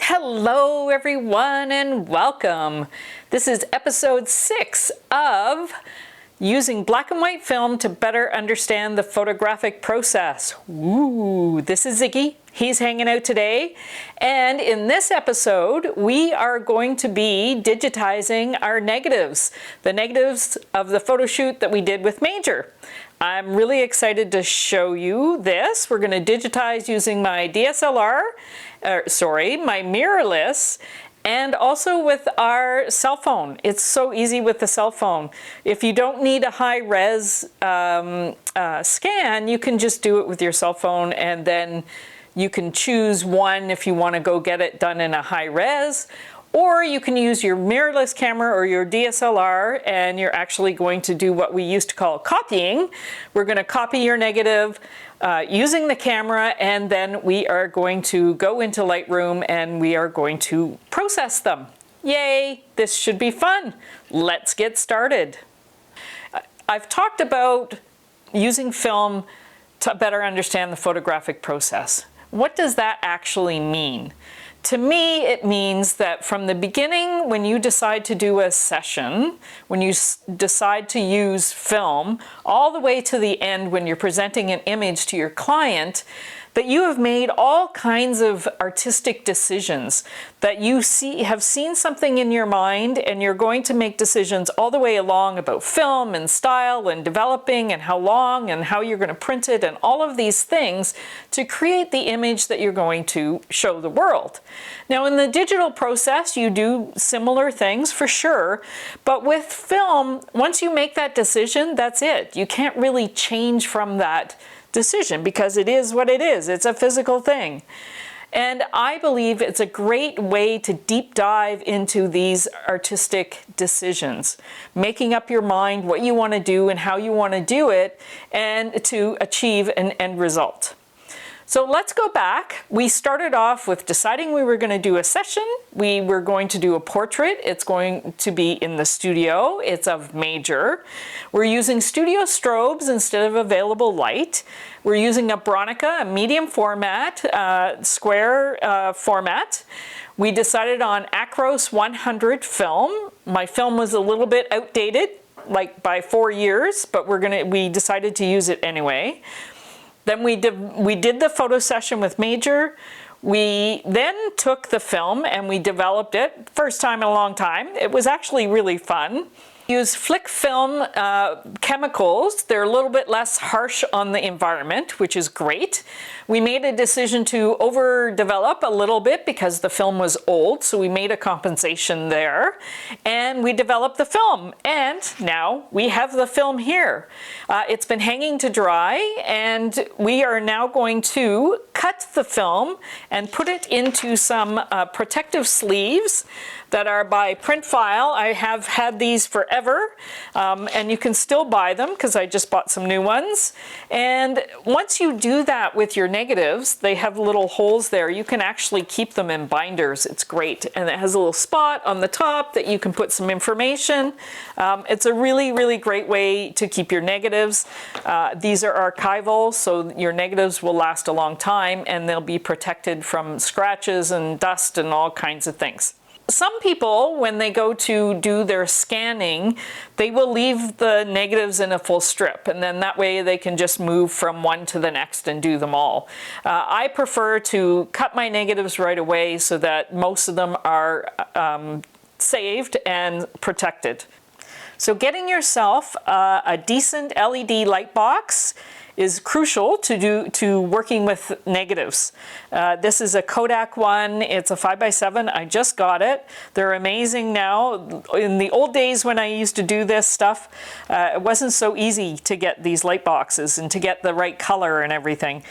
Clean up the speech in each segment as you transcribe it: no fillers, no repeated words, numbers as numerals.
Hello everyone and welcome. This is episode 6 of using black and white film to better understand the photographic process. Ooh, this is Ziggy. He's hanging out today. And in this episode, we are going to be digitizing our negatives, the negatives of the photo shoot that we did with Major. I'm really excited to show you this. We're going to digitize using my DSLR, my mirrorless, and also with our cell phone. It's so easy with the cell phone. If you don't need a high-res scan, you can just do it with your cell phone, and then you can choose one if you want to go get it done in a high-res, or you can use your mirrorless camera or your DSLR, and you're actually going to do what we used to call copying. We're going to copy your negative using the camera, and then we are going to go into Lightroom and we are going to process them. Yay! This should be fun. Let's get started. I've talked about using film to better understand the photographic process. What does that actually mean? To me, it means that from the beginning, when you decide to do a session, when you decide to use film, all the way to the end when you're presenting an image to your client, that you have made all kinds of artistic decisions, that you have seen something in your mind, and you're going to make decisions all the way along about film and style and developing and how long and how you're going to print it and all of these things to create the image that you're going to show the world. Now, in the digital process, you do similar things for sure, but with film, once you make that decision, that's it. You can't really change from that decision because it is what it is. It's a physical thing. And I believe it's a great way to deep dive into these artistic decisions, making up your mind what you want to do and how you want to do it, and to achieve an end result. So let's go back. We started off with deciding we were going to do a session. We were going to do a portrait. It's going to be in the studio. It's of Major. We're using studio strobes instead of available light. We're using a Bronica, a medium format, square format. We decided on Acros 100 film. My film was a little bit outdated, like by 4 years, but we decided to use it anyway. Then we did the photo session with Major. We then took the film and we developed it. First time in a long time. It was actually really fun. Use flick film chemicals. They're a little bit less harsh on the environment, which is great. We made a decision to overdevelop a little bit because the film was old, so we made a compensation there. And we developed the film, and now we have the film here. It's been hanging to dry, and we are now going to cut the film and put it into some protective sleeves that are by Printfile. I have had these forever, and you can still buy them because I just bought some new ones. And once you do that with your negatives, they have little holes there. You can actually keep them in binders. It's great. And it has a little spot on the top that you can put some information. It's a really, really great way to keep your negatives. These are archival, so your negatives will last a long time and they'll be protected from scratches and dust and all kinds of things. Some people, when they go to do their scanning, they will leave the negatives in a full strip, and then that way they can just move from one to the next and do them all. I prefer to cut my negatives right away so that most of them are saved and protected. So getting yourself a decent LED light box is crucial to working with negatives. This is a Kodak one. It's a 5x7. I just got it. They're amazing now. In the old days when I used to do this stuff, it wasn't so easy to get these light boxes and to get the right color and everything.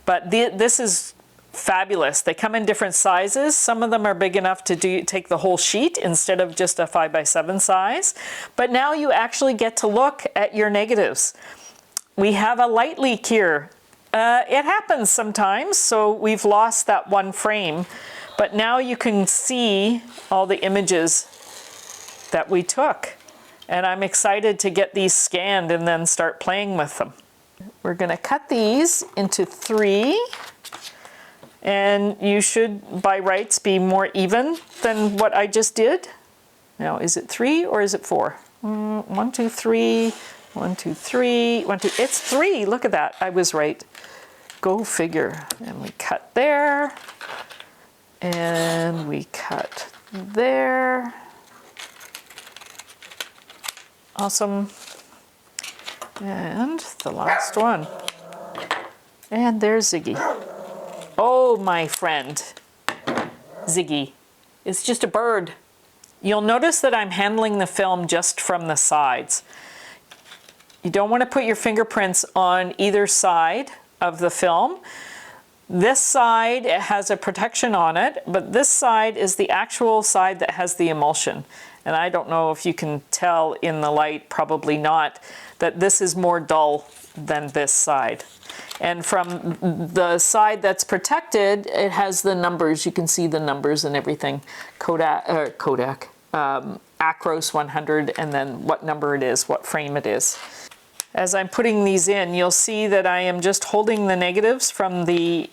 But this is fabulous. They come in different sizes. Some of them are big enough to take the whole sheet instead of just a 5x7 size. But now you actually get to look at your negatives. We have a light leak here. It happens sometimes, so we've lost that one frame. But now you can see all the images that we took. And I'm excited to get these scanned and then start playing with them. We're going to cut these into 3. And you should, by rights, be more even than what I just did. Now, is it 3 or is it 4? 1, 2, 3, 1, 2, 3, 1, 2, it's 3, look at that, I was right. Go figure. And we cut there, and we cut there. Awesome. And the last one. And there's Ziggy. Oh, my friend, Ziggy is just a bird. You'll notice that I'm handling the film just from the sides. You don't want to put your fingerprints on either side of the film. This side has a protection on it, but this side is the actual side that has the emulsion. And I don't know if you can tell in the light, probably not, that this is more dull than this side. And from the side that's protected, it has the numbers. You can see the numbers and everything. Acros 100, and then what number it is, what frame it is. As I'm putting these in, you'll see that I am just holding the negatives from the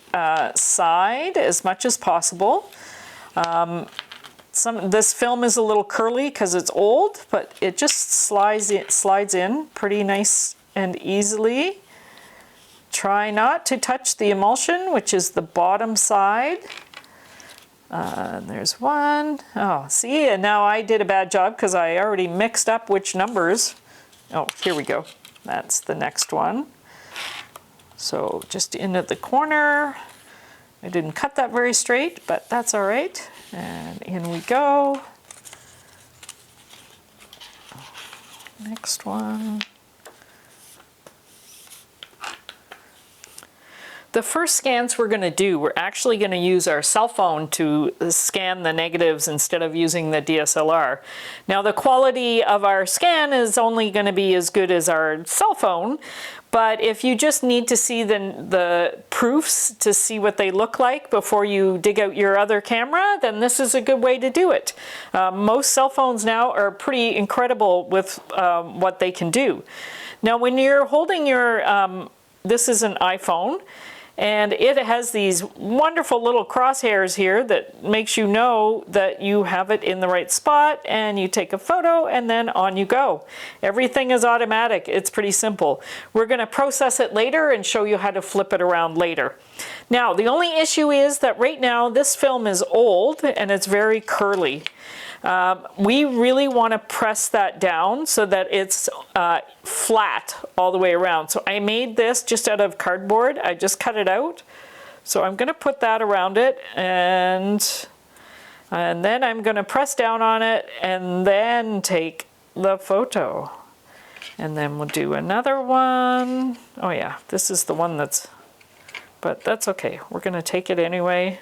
side as much as possible. This film is a little curly because it's old, but it just slides in pretty nice and easily. Try not to touch the emulsion, which is the bottom side. There's one. Oh, see, and now I did a bad job because I already mixed up which numbers. Oh, here we go. That's the next one. So just into the corner. I didn't cut that very straight, but that's all right. And in we go. Next one. The first scans we're going to do, we're actually going to use our cell phone to scan the negatives instead of using the DSLR. Now the quality of our scan is only going to be as good as our cell phone, but if you just need to see the proofs to see what they look like before you dig out your other camera, then this is a good way to do it. Most cell phones now are pretty incredible with what they can do. Now when you're holding your, this is an iPhone, and it has these wonderful little crosshairs here that makes you know that you have it in the right spot, and you take a photo and then on you go. Everything is automatic. It's pretty simple. We're going to process it later and show you how to flip it around later. Now, the only issue is that right now this film is old and it's very curly. We really want to press that down so that it's flat all the way around. So I made this just out of cardboard. I just cut it out. So I'm going to put that around it, and then I'm going to press down on it and then take the photo. And then we'll do another one. Oh yeah, this is the one but that's okay. We're going to take it anyway.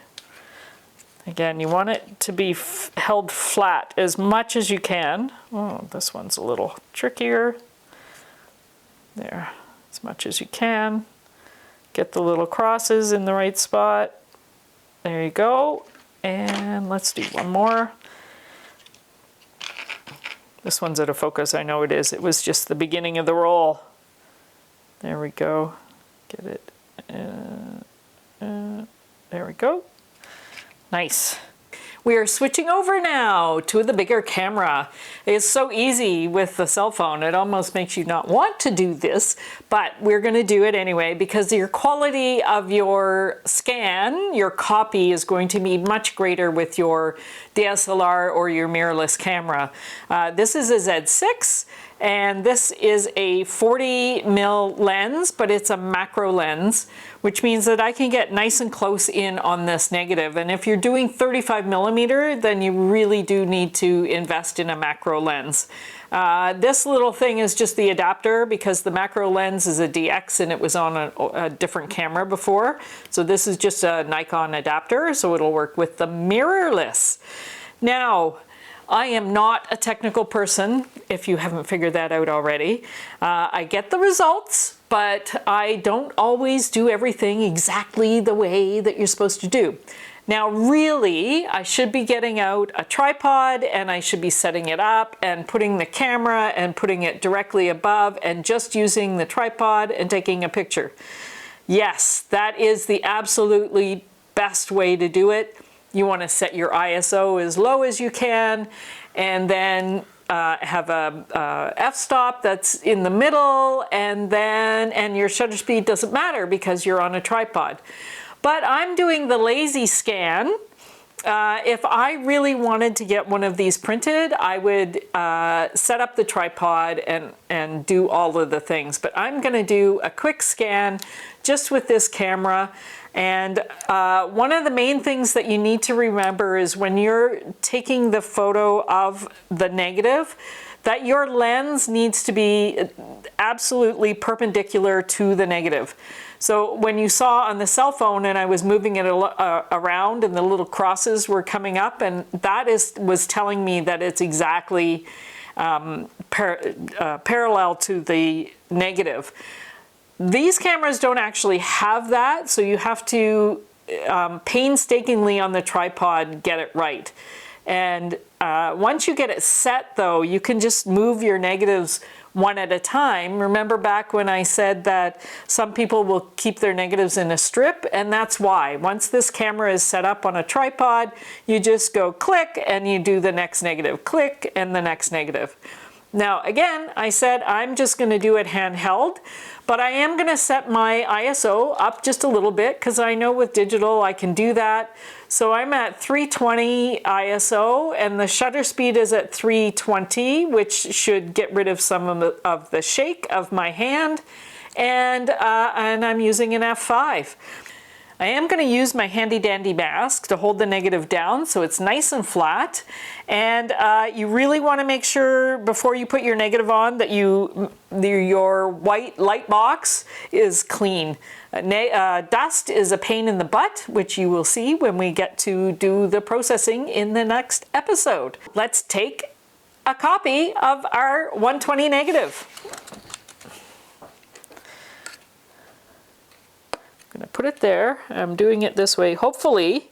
Again, you want it to be held flat as much as you can. Oh, this one's a little trickier. There, as much as you can. Get the little crosses in the right spot. There you go. And let's do one more. This one's out of focus, I know it is. It was just the beginning of the roll. There we go. Get it. There we go. Nice. We are switching over now to the bigger camera. It's so easy with the cell phone. It almost makes you not want to do this, but we're going to do it anyway because your quality of your scan, your copy, is going to be much greater with your DSLR or your mirrorless camera. This is a Z6. And this is a 40mm lens, but it's a macro lens, which means that I can get nice and close in on this negative. And if you're doing 35mm, then you really do need to invest in a macro lens. This little thing is just the adapter because the macro lens is a DX and it was on a different camera before. So this is just a Nikon adapter, so it'll work with the mirrorless. Now, I am not a technical person, if you haven't figured that out already. I get the results, but I don't always do everything exactly the way that you're supposed to do. Now, really, I should be getting out a tripod and I should be setting it up and putting the camera and putting it directly above and just using the tripod and taking a picture. Yes, that is the absolutely best way to do it. You want to set your ISO as low as you can, and then have a f-stop that's in the middle, and your shutter speed doesn't matter because you're on a tripod. But I'm doing the lazy scan. If I really wanted to get one of these printed, I would set up the tripod and do all of the things. But I'm going to do a quick scan just with this camera. And one of the main things that you need to remember is when you're taking the photo of the negative, that your lens needs to be absolutely perpendicular to the negative. So when you saw on the cell phone and I was moving it around and the little crosses were coming up, and that was telling me that it's exactly parallel to the negative. These cameras don't actually have that, so you have to painstakingly on the tripod get it right. And once you get it set though, you can just move your negatives one at a time. Remember back when I said that some people will keep their negatives in a strip, and that's why. Once this camera is set up on a tripod, you just go click and you do the next negative, click and the next negative. Now again, I said I'm just going to do it handheld, but I am going to set my ISO up just a little bit because I know with digital I can do that. So I'm at 320 ISO and the shutter speed is at 320, which should get rid of some of the shake of my hand, and I'm using an f5. I am going to use my handy dandy mask to hold the negative down so it's nice and flat. And you really want to make sure before you put your negative on that your white light box is clean. Dust is a pain in the butt, which you will see when we get to do the processing in the next episode. Let's take a copy of our 120 negative. I'm going to put it there. I'm doing it this way. Hopefully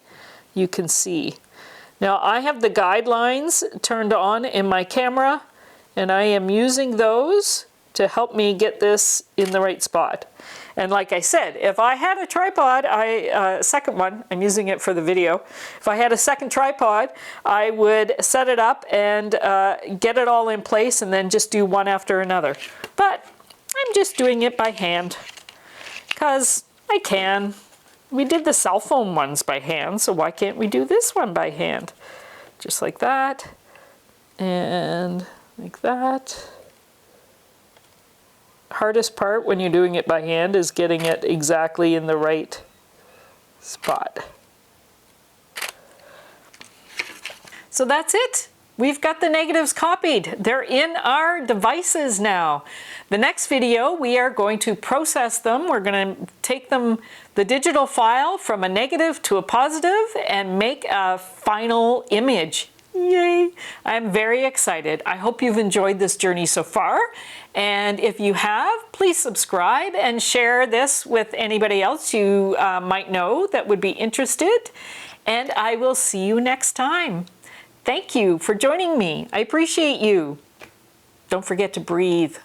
you can see. Now I have the guidelines turned on in my camera, and I am using those to help me get this in the right spot. And like I said, if I had a tripod, second one, I'm using it for the video. If I had a second tripod, I would set it up and get it all in place and then just do one after another. But I'm just doing it by hand because I can. We did the cell phone ones by hand, so why can't we do this one by hand? Just like that, and like that. Hardest part when you're doing it by hand is getting it exactly in the right spot. So that's it. We've got the negatives copied. They're in our devices now. The next video, we are going to process them. We're going to take them, the digital file, from a negative to a positive and make a final image. Yay! I'm very excited. I hope you've enjoyed this journey so far. And if you have, please subscribe and share this with anybody else you might know that would be interested. And I will see you next time. Thank you for joining me. I appreciate you. Don't forget to breathe.